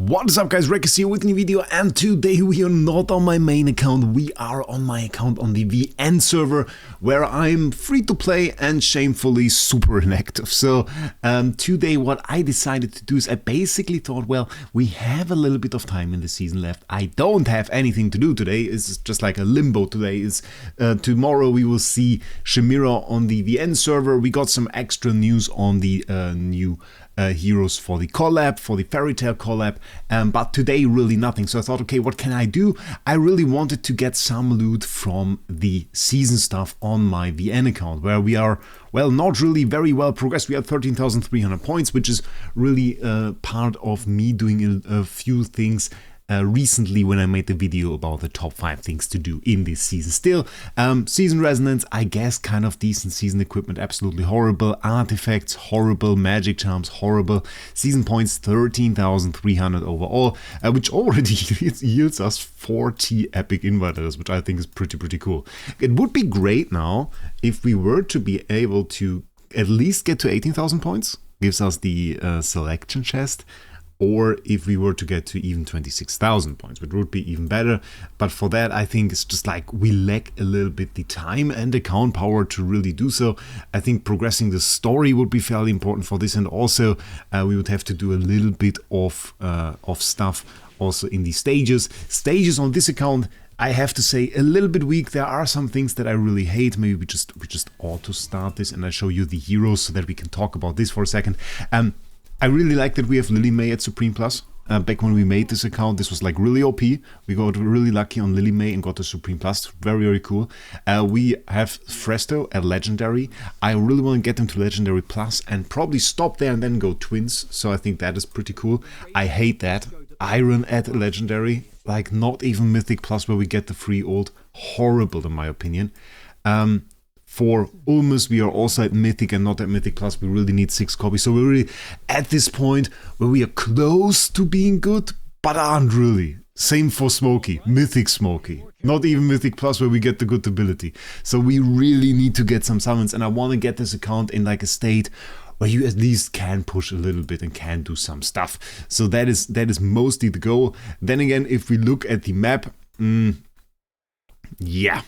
What is up guys, Wraec is here with a new video, and today we are not on my main account, we are on my account on the VN server, where I'm free to play and shamefully super inactive. So today what I decided to do is I basically thought, well, we have a little bit of time in the season left. I don't have anything to do today, it's just like a limbo today. Tomorrow we will see Chimera on the VN server. We got some extra news on the new heroes for the collab, for the fairy tale collab, but today really nothing. So I thought, okay, what can I do? I really wanted to get some loot from the season stuff on my VN account, where we are, well, not really very well progressed. We had 13,300 points, which is really part of me doing a few things recently when I made the video about the top 5 things to do in this season. Still, season resonance, I guess, kind of decent. Season equipment, absolutely horrible. Artifacts, horrible. Magic charms, horrible. Season points, 13,300 overall, which already yields us 40 epic inviters, which I think is pretty cool. It would be great now if we were to be able to at least get to 18,000 points. Gives us the selection chest. Or if we were to get to even 26,000 points, which would be even better. But for that, I think it's just like we lack a little bit the time and account power to really do so. I think progressing the story would be fairly important for this, and also we would have to do a little bit of stuff also in the stages. Stages on this account, I have to say, a little bit weak. There are some things that I really hate. Maybe we just ought to start this and I show you the heroes so that we can talk about this for a second. I really like that we have Lily May at Supreme Plus. Back when we made this account, this was like really OP. We got really lucky on Lily May and got the Supreme Plus. Very cool. We have Fresto at Legendary. I really want to get them to Legendary Plus and probably stop there and then go Twins. So I think that is pretty cool. I hate that. Iron at Legendary. Like not even Mythic Plus where we get the free ult. Horrible in my opinion. For Ulmus, we are also at Mythic and not at Mythic Plus. We really need 6 copies. So we're really at this point where we are close to being good, but aren't really. Same for Smokey, Mythic Smokey. Not even Mythic Plus where we get the good ability. So we really need to get some summons, and I want to get this account in like a state where you at least can push a little bit and can do some stuff. So that is mostly the goal. Then again, if we look at the map, yeah.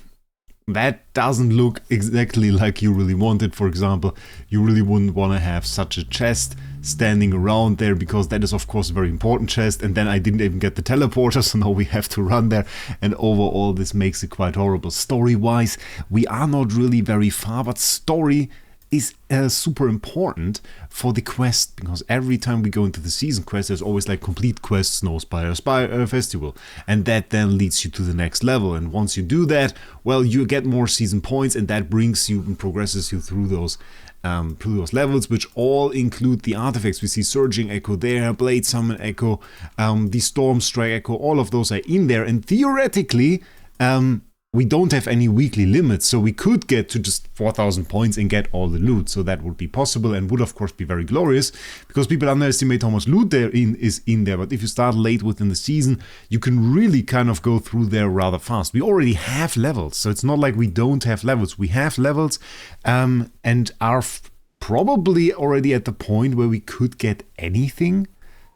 That doesn't look exactly like you really want it. For example, you really wouldn't want to have such a chest standing around there, because that is of course a very important chest, and then I didn't even get the teleporter, so now we have to run there, and overall this makes it quite horrible. Story wise, we are not really very far, but story is super important for the quest, because every time we go into the season quest, there's always like complete quest Snowspire Festival, and that then leads you to the next level. And once you do that, well, you get more season points, and that brings you and progresses you through those levels, which all include the artifacts. We see Surging Echo there, Blade Summon Echo, the Storm Strike Echo, all of those are in there, and theoretically we don't have any weekly limits, so we could get to just 4,000 points and get all the loot. So that would be possible and would of course be very glorious, because people underestimate how much loot there is in there. But if you start late within the season, you can really kind of go through there rather fast. We already have levels, so it's not like we don't have levels. We have levels and are probably already at the point where we could get anything.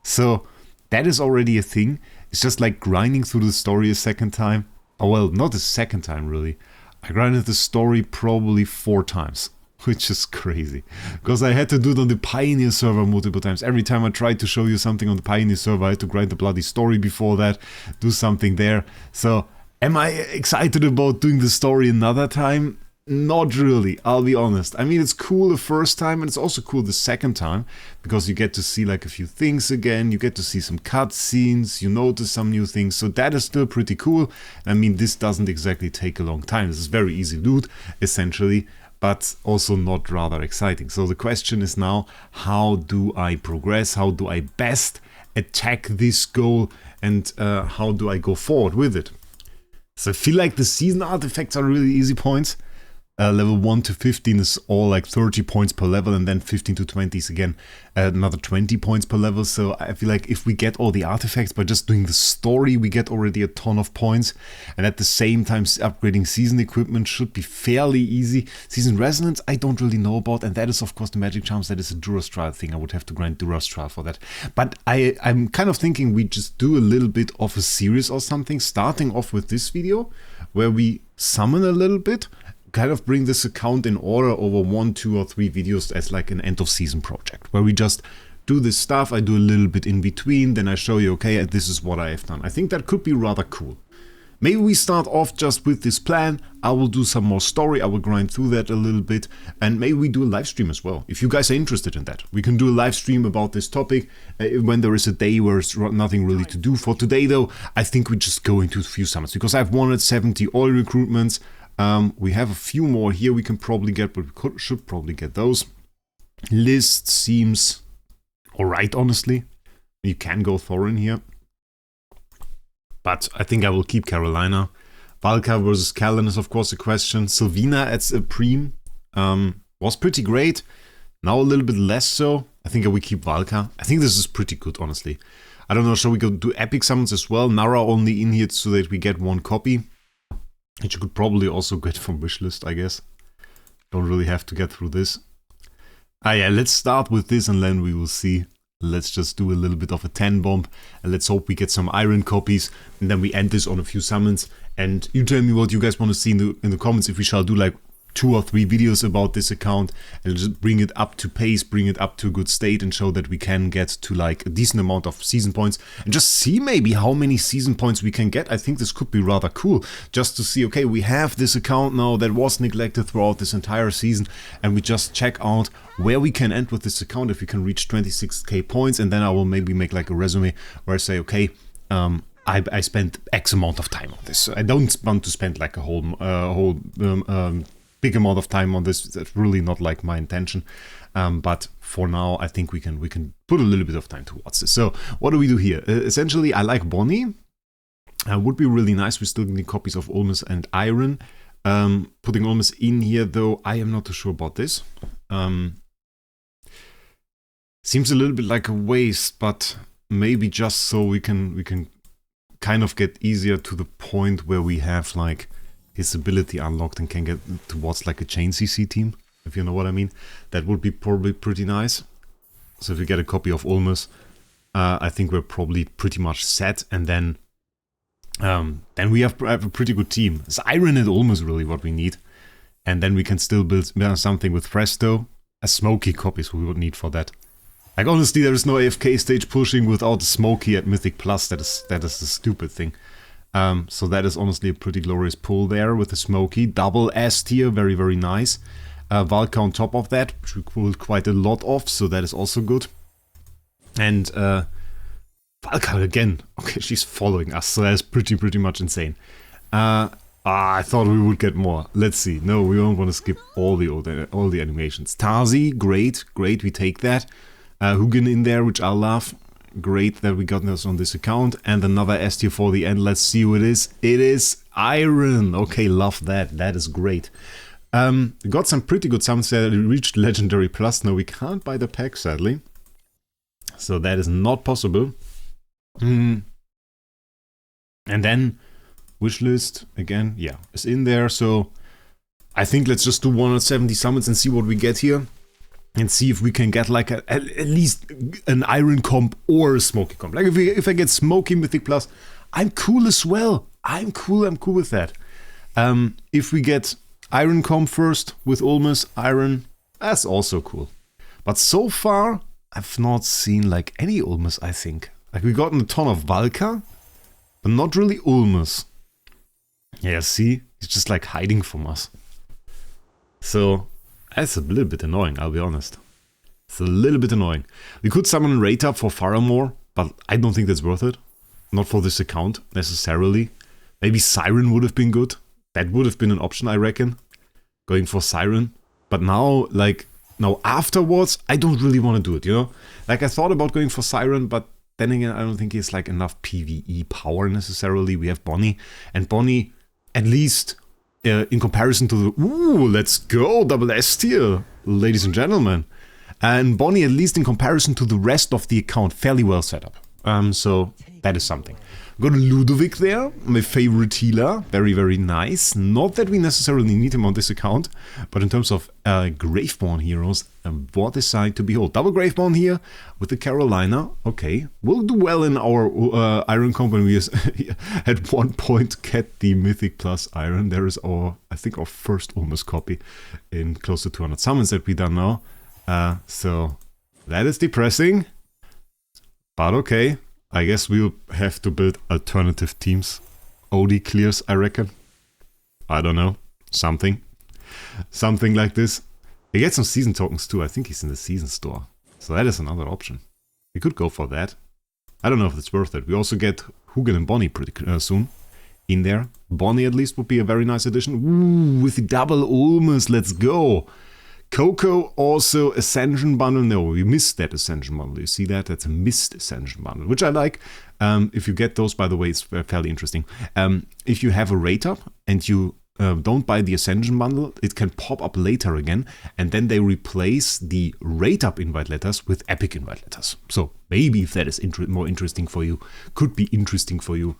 So that is already a thing. It's just like grinding through the story a second time. Oh, well, not the second time, really. I grinded the story probably 4 times, which is crazy. Because I had to do it on the Pioneer server multiple times. Every time I tried to show you something on the Pioneer server, I had to grind the bloody story before that, do something there. So, am I excited about doing the story another time? Not really, I'll be honest. I mean, it's cool the first time, and it's also cool the second time, because you get to see like a few things again, you get to see some cutscenes, you notice some new things, so that is still pretty cool. I mean, this doesn't exactly take a long time. This is very easy loot, essentially, but also not rather exciting. So the question is now, how do I progress? How do I best attack this goal, and how do I go forward with it? So I feel like the season artifacts are really easy points. level 1 to 15 is all like 30 points per level, and then 15 to 20 is again another 20 points per level. So I feel like if we get all the artifacts by just doing the story, we get already a ton of points. And at the same time, upgrading season equipment should be fairly easy. Season resonance, I don't really know about, and that is of course the magic charms. That is a Duras trial thing. I would have to grind Duras trial for that. But I'm kind of thinking we just do a little bit of a series or something, starting off with this video, where we summon a little bit, kind of bring this account in order over 1, 2 or 3 videos as like an end of season project, where we just do this stuff. I do a little bit in between, then I show you, okay, this is what I have done. I think that could be rather cool. Maybe we start off just with this plan. I will do some more story, I will grind through that a little bit, and maybe we do a live stream as well. If you guys are interested in that, we can do a live stream about this topic when there is a day where it's nothing really to do. For today though, I think we just go into a few summons, because I have 170 oil recruitments. We have a few more here we can probably get, but we should probably get those. List seems alright, honestly. You can go Thorin here. But I think I will keep Carolina. Valka versus Callan is of course a question. Sylvina at Supreme was pretty great. Now a little bit less so. I think I will keep Valka. I think this is pretty good, honestly. I don't know, shall we go do epic summons as well? Nara only in here so that we get 1 copy. Which you could probably also get from wishlist, I guess. Don't really have to get through this. Yeah, let's start with this and then we will see. Let's just do a little bit of a 10 bomb. And let's hope we get some iron copies. And then we end this on a few summons. And you tell me what you guys want to see in the comments, if we shall do like 2 or 3 videos about this account and just bring it up to pace, bring it up to a good state and show that we can get to like a decent amount of season points and just see maybe how many season points we can get. I think this could be rather cool just to see, okay, we have this account now that was neglected throughout this entire season, and we just check out where we can end with this account if we can reach 26k points, and then I will maybe make like a resume where I say, okay, I spent X amount of time on this. I don't want to spend like a whole big amount of time on this. That's really not like my intention, but for now I think we can put a little bit of time towards this. So what do we do here? Essentially I like Bonnie. Would be really nice. We still need copies of Olmus and Iron. Putting Olmus in here though, I am not too sure about this. Seems a little bit like a waste, but maybe just so we can kind of get easier to the point where we have like his ability unlocked and can get towards like a chain CC team, if you know what I mean. That would be probably pretty nice. So if we get a copy of Olmus, I think we're probably pretty much set, and then we have a pretty good team. It's Iron and Olmus really what we need, and then we can still build something with Presto. A Smoky copies we would need for that. Like honestly, there is no AFK stage pushing without a Smoky at Mythic Plus. That is the stupid thing. So that is honestly a pretty glorious pull there with the Smoky. Double S tier, very, very nice. Valka on top of that, which we pulled quite a lot of, so that is also good. And Valka again, okay, she's following us, so that is pretty much insane. I thought we would get more. Let's see. No, we don't want to skip all the animations. Tarzi, great, we take that. Hugin in there, which I love. Great that we got this on this account. And another S tier for the end. Let's see who it is. It is Iron. Okay, love that. That is great. We got some pretty good summons there. We reached Legendary Plus. No, we can't buy the pack, sadly. So that is not possible. And then wishlist again, yeah, is in there. So I think let's just do 170 summons and see what we get here. And see if we can get like at least an Iron comp or a Smoky comp. Like if I get Smoky Mythic Plus, I'm cool as well. I'm cool with that. If we get Iron comp first with Olmus, Iron, that's also cool. But so far, I've not seen like any Olmus, I think. Like we gotten a ton of Valka, but not really Olmus. Yeah, see? He's just like hiding from us. So that's a little bit annoying, I'll be honest. It's a little bit annoying. We could summon Rata for Faramore, but I don't think that's worth it. Not for this account, necessarily. Maybe Siren would have been good. That would have been an option, I reckon. Going for Siren. But now, like, now afterwards, I don't really want to do it, you know? Like, I thought about going for Siren, but then again, I don't think it's like enough PvE power necessarily. We have Bonnie, and Bonnie, at least in comparison to the... Ooh, let's go, double S tier, ladies and gentlemen. And Bonnie, at least in comparison to the rest of the account, fairly well set up. So that is something. Got Ludovic there, my favorite healer, very, very nice. Not that we necessarily need him on this account, but in terms of Graveborn heroes, what a sight to behold. Double Graveborn here with the Carolina, okay. We'll do well in our Iron Company. We at one point get the Mythic Plus Iron. There is our, I think, our first almost copy in close to 200 summons that we done now. So that is depressing, but okay. I guess we'll have to build alternative teams. OD clears, I reckon. I don't know. Something like this. We get some season tokens too. I think he's in the season store. So that is another option. We could go for that. I don't know if it's worth it. We also get Hugin and Bonnie pretty soon in there. Bonnie at least would be a very nice addition. Ooh, with the double Ulmus. Let's go. Coco also Ascension Bundle. No, we missed that Ascension Bundle. You see that? That's a missed Ascension Bundle, which I like. If you get those, by the way, it's fairly interesting. If you have a rate up and you don't buy the Ascension Bundle, it can pop up later again, and then they replace the rate up invite letters with epic invite letters. So maybe if that is more interesting for you, could be interesting for you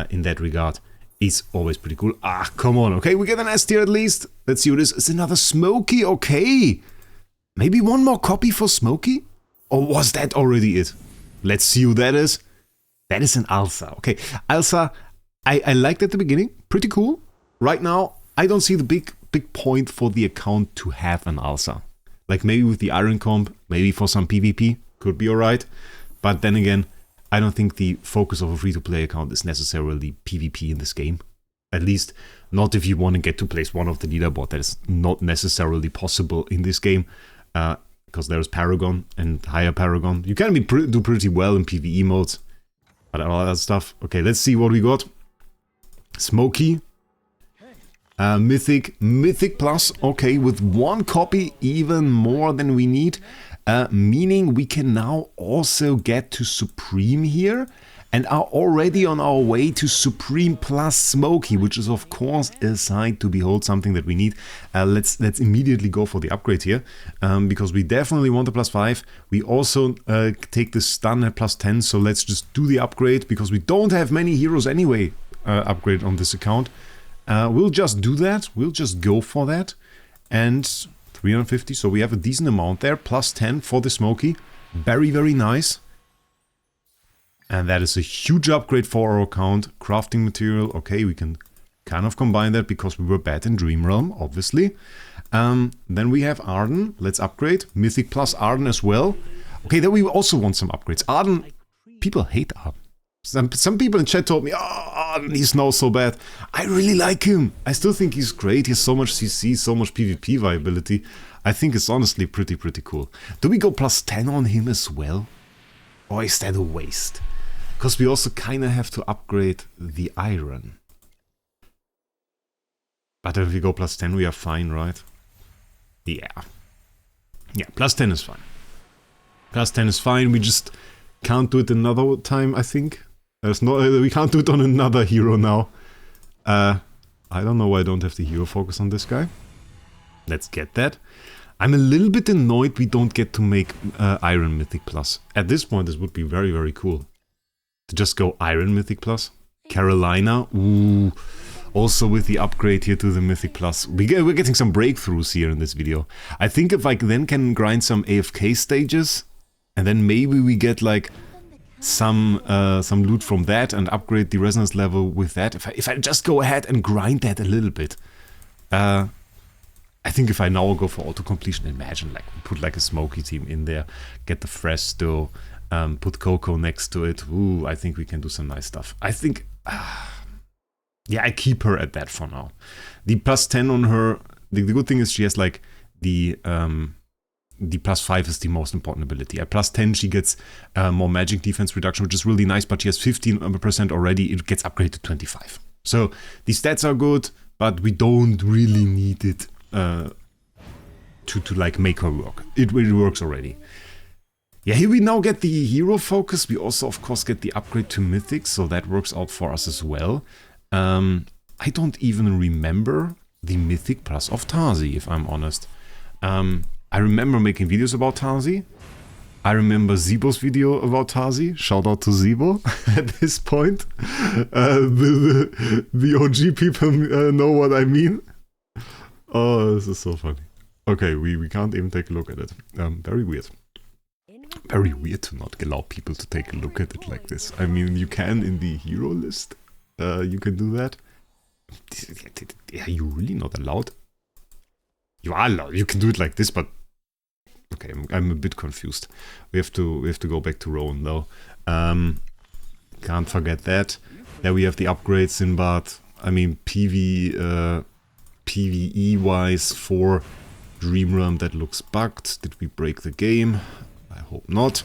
in that regard. Is always pretty cool. Ah, come on. Okay, we get an S tier at least. Let's see what it is. It's another Smokey. Okay. Maybe one more copy for Smokey? Or was that already it? Let's see who that is. That is an Alsa. Okay, Alsa, I liked at the beginning. Pretty cool. Right now, I don't see the big point for the account to have an Alsa. Like maybe with the Iron Comp, maybe for some PvP. Could be alright. But then again, I don't think the focus of a free-to-play account is necessarily PvP in this game. At least not if you want to get to place one of the leaderboard. That is not necessarily possible in this game. Because there's Paragon and higher Paragon. You can do pretty well in PvE modes. But all that stuff. Okay, let's see what we got. Smokey. Mythic Plus. Okay, with one copy, even more than we need. Meaning we can now also get to Supreme here and are already on our way to Supreme plus Smokey, which is of course a sight to behold, something that we need. Let's immediately go for the upgrade here, because we definitely want the +5. We also take the stun at +10, so let's just do the upgrade, because we don't have many heroes anyway upgrade on this account. We'll just do that, we'll just go for that, and 350, so we have a decent amount there, +10 for the Smokey, very, very nice. And that is a huge upgrade for our account. Crafting material, okay, we can kind of combine that because we were bad in Dream Realm, obviously. Then we have Arden, let's upgrade, Mythic plus Arden as well. Okay, then we also want some upgrades. Arden, people hate Arden. Some people in chat told me, oh, Arden, he's now so bad. I really like him. I still think he's great. He has so much CC, so much PvP viability. I think it's honestly pretty cool. Do we go +10 on him as well? Or is that a waste? Because we also kind of have to upgrade the Iron. But if we go +10, we are fine, right? Yeah. Yeah, +10 is fine. +10 is fine. We just can't do it another time, I think. We can't do it on another hero now. I don't know why I don't have the hero focus on this guy. Let's get that. I'm a little bit annoyed we don't get to make Iron Mythic Plus. At this point, this would be very, very cool. To just go Iron Mythic Plus. Carolina, ooh. Also with the upgrade here to the Mythic Plus. We're getting some breakthroughs here in this video. I think if I then can grind some AFK stages, and then maybe we get like some loot from that and upgrade the resonance level with that. If I just go ahead and grind that a little bit. I think if I now go for auto-completion, imagine like put like a Smokey team in there, get the Fresto, put Coco next to it. Ooh, I think we can do some nice stuff. I think, yeah, I keep her at that for now. The +10 on her, the good thing is she has like the +5 is the most important ability. At +10 she gets more magic defense reduction, which is really nice, but she has 15% already. It gets upgraded to 25. So the stats are good, but we don't really need it to like make her work. It works already. Yeah, here we now get the hero focus. We also of course get the upgrade to Mythic, so that works out for us as well. I don't even remember the Mythic Plus of Tarzi, if I'm honest. I remember making videos about Tarzi. I remember Zebo's video about Tarzi. Shout out to Zebo at this point. The OG people know what I mean. Oh, this is so funny. Okay, we can't even take a look at it. Very weird. Very weird to not allow people to take a look at it like this. I mean, you can in the hero list. You can do that. Are you really not allowed? You are allowed. You can do it like this, but okay, I'm a bit confused. We have to go back to Rowan though. Can't forget that. There we have the upgrade Sinbad. I mean, PvE wise for Dream Realm that looks bugged. Did we break the game? I hope not.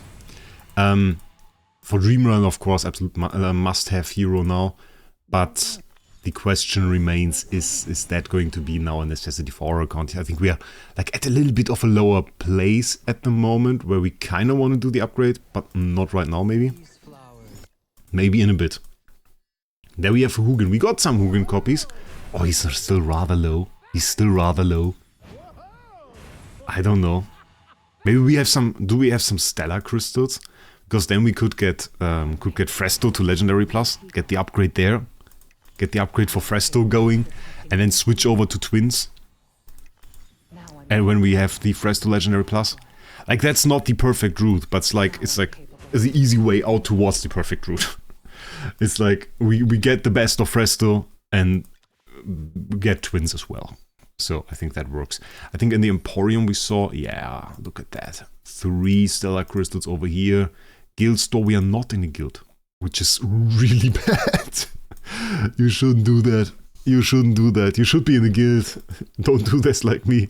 For Dream Realm, of course, absolute must-have hero now. But the question remains, is that going to be now a necessity for our account? I think we are like at a little bit of a lower place at the moment where we kind of want to do the upgrade, but not right now maybe. Maybe in a bit. There we have Hugin. We got some Hugin copies. Oh, he's still rather low. He's still rather low. I don't know. Maybe we have some... Do we have some Stellar Crystals? Because then we could get Fresto to Legendary Plus. Get the upgrade there. Get the upgrade for Fresto going. And then switch over to Twins. And when we have the Fresto Legendary Plus. Like, that's not the perfect route. But it's like the easy way out towards the perfect route. It's like, we get the best of Fresto. And get Twins as well. So I think that works. I think in the Emporium we saw, yeah, look at that. 3 Stellar Crystals over here. Guild store, we are not in a guild, which is really bad. You shouldn't do that. You shouldn't do that. You should be in a guild. Don't do this like me.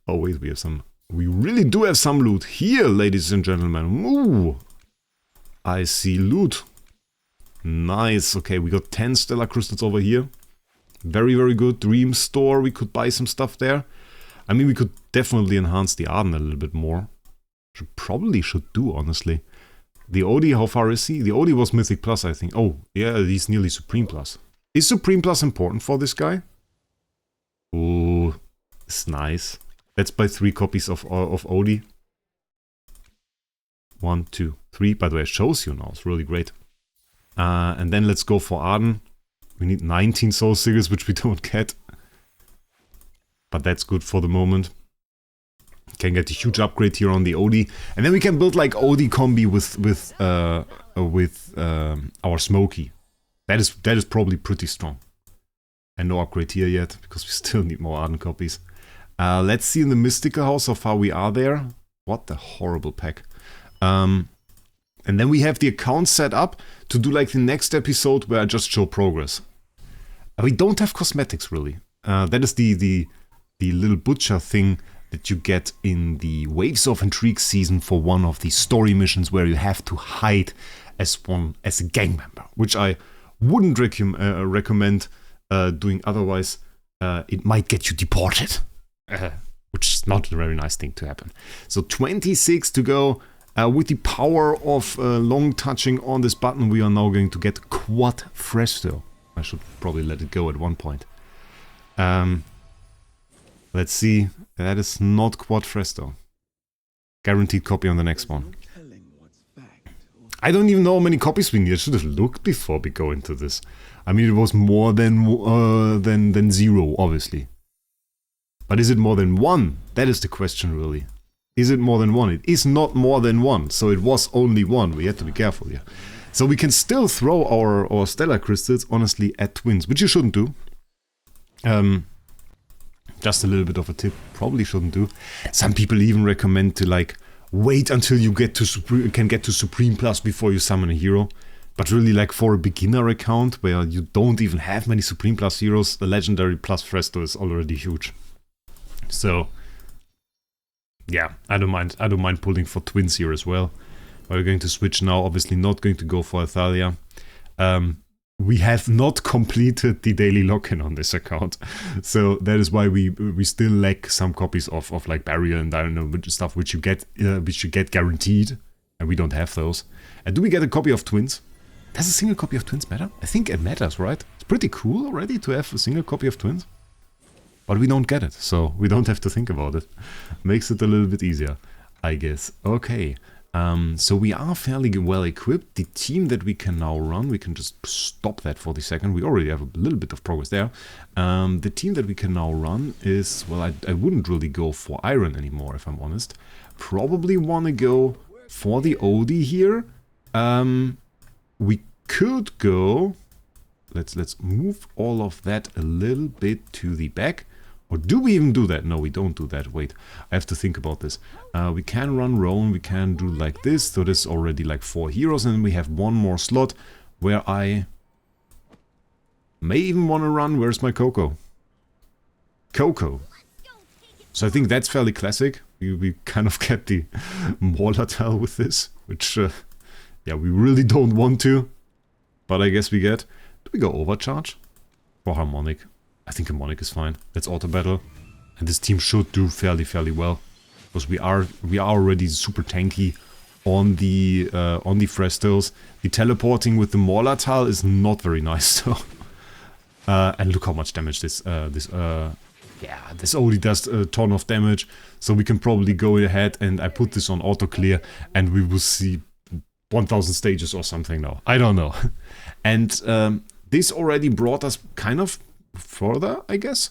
Oh wait, we have some... We really do have some loot here, ladies and gentlemen. Ooh. I see loot. Nice. Okay, we got 10 Stellar Crystals over here. Very, very good. Dream store, we could buy some stuff there. I mean, we could definitely enhance the Arden a little bit more. Probably should do, honestly. The Odie, how far is he? The Odie was Mythic Plus, I think. Oh, yeah, he's nearly Supreme Plus. Is Supreme Plus important for this guy? Oh, it's nice. Let's buy 3 copies of Odie. 1, 2, 3. By the way, it shows you now. It's really great. And then let's go for Arden. We need 19 Soul Seekers, which we don't get. But that's good for the moment. Can get a huge upgrade here on the Odie. And then we can build like Odie combi with our Smokey. That is probably pretty strong. And no upgrade here yet, because we still need more Arden copies. Let's see in the Mystical House how far we are there. What a horrible pack. And then we have the account set up to do like the next episode where I just show progress. We don't have cosmetics really. That is the little butcher thing that you get in the Waves of Intrigue season for one of the story missions where you have to hide as a gang member, which I wouldn't recommend doing otherwise. It might get you deported, which is not a very nice thing to happen. So 26 to go. With the power of long touching on this button, we are now going to get Quad Fresto. I should probably let it go at one point. Let's see. That is not Quad Fresto. Guaranteed copy on the next one. I don't even know how many copies we need. I should have looked before we go into this. I mean, it was more than 0, obviously. But is it more than 1? That is the question, really. Is it more than 1? It is not more than 1, so it was only 1. We had to be careful here. So we can still throw our Stellar Crystals, honestly, at Twins, which you shouldn't do. Just a little bit of a tip, probably shouldn't do. Some people even recommend to like wait until you get to Supreme Plus before you summon a hero. But really, like for a beginner account where you don't even have many Supreme Plus heroes, the Legendary Plus Fresto is already huge. So yeah, I don't mind pulling for Twins here as well. We're going to switch now, obviously not going to go for Athalia. We have not completed the daily lock-in on this account. So that is why we still lack some copies of like Barrier and I don't know stuff which you get guaranteed. And we don't have those. And do we get a copy of Twins? Does a single copy of Twins matter? I think it matters, right? It's pretty cool already to have a single copy of Twins. but we don't get it, so we don't have to think about it. Makes it a little bit easier, I guess. Okay, so we are fairly well equipped. The team that we can now run, we can just stop that for the second. We already have a little bit of progress there. The team that we can now run is, well, I wouldn't really go for iron anymore, if I'm honest. Probably want to go for the OD here. We could go... Let's move all of that a little bit to the back. Or do we even do that? No, we don't do that. Wait, I have to think about this. We can run Roan, we can do like this. So this is already like 4 heroes, and we have one more slot where I may even want to run. Where's my Coco? Coco. So I think that's fairly classic. We kind of kept the volatile with this, which, yeah, we really don't want to. But I guess we get... Do we go overcharge? Or harmonic? I think harmonic is fine. Let's auto battle. And this team should do fairly well. Because we are already super tanky on the Frestos. The teleporting with the volatile is not very nice, so... and look how much damage this only does a ton of damage. So we can probably go ahead and I put this on auto clear and we will see 1000 stages or something now. I don't know. And this already brought us kind of further, I guess.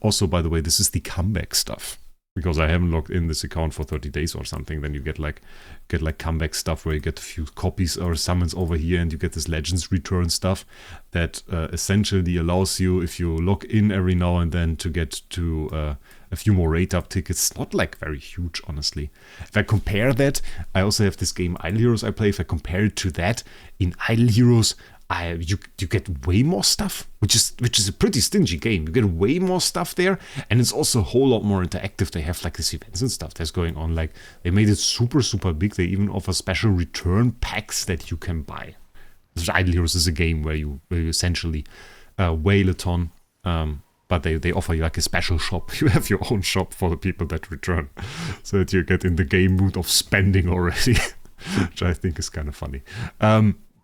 Also, by the way, this is the comeback stuff. Because I haven't logged in this account for 30 days or something, then you get like comeback stuff where you get a few copies or summons over here and you get this Legends return stuff that essentially allows you, if you log in every now and then, to get to a few more rate up tickets. Not like very huge, honestly. If I compare that, I also have this game Idle Heroes I play. If I compare it to that, in Idle Heroes, you get way more stuff, which is a pretty stingy game. You get way more stuff there, and it's also a whole lot more interactive. They have like these events and stuff that's going on. Like they made it super big. They even offer special return packs that you can buy. Idle Heroes is a game where you essentially whale a ton, but they offer you like a special shop. You have your own shop for the people that return, so that you get in the game mood of spending already, which I think is kind of funny.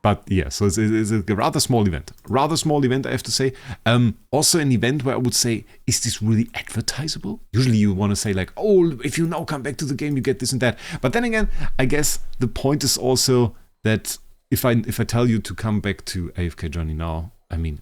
But yeah, so it's a rather small event. Rather small event, I have to say. Also an event where I would say, is this really advertisable? Usually you want to say like, oh, if you now come back to the game, you get this and that. But then again, I guess the point is also that if I tell you to come back to AFK Journey now, I mean,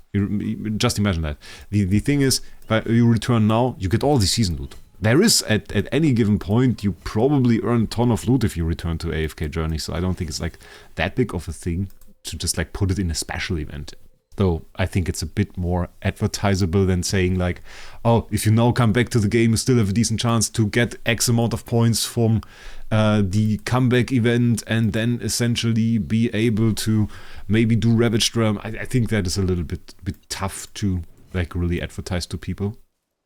just imagine that. The thing is, if you return now, you get all the season loot. There is, at any given point, you probably earn a ton of loot if you return to AFK Journey. So I don't think it's like that big of a thing to just like put it in a special event. Though I think it's a bit more advertisable than saying like, oh, if you now come back to the game, you still have a decent chance to get X amount of points from the comeback event and then essentially be able to maybe do Ravage Drum. I think that is a little bit tough to like really advertise to people.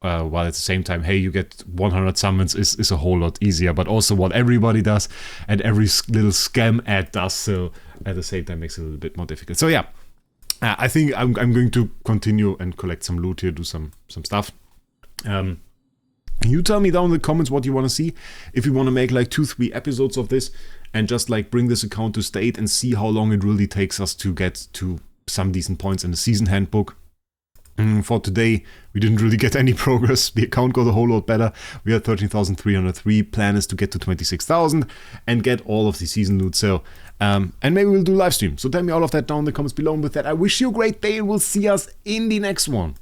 While at the same time, hey, you get 100 summons is a whole lot easier, but also what everybody does and every little scam ad does, so at the same time makes it a little bit more difficult. So yeah, I think I'm going to continue and collect some loot here, do some stuff. You tell me down in the comments what you want to see, if you want to make like 2-3 episodes of this and just like bring this account to state and see how long it really takes us to get to some decent points in the season handbook. For today, we didn't really get any progress. The account got a whole lot better. We had 13,303. Plan is to get to 26,000 and get all of the season loot. So, and maybe we'll do live stream. So tell me all of that down in the comments below. And with that, I wish you a great day and we'll see us in the next one.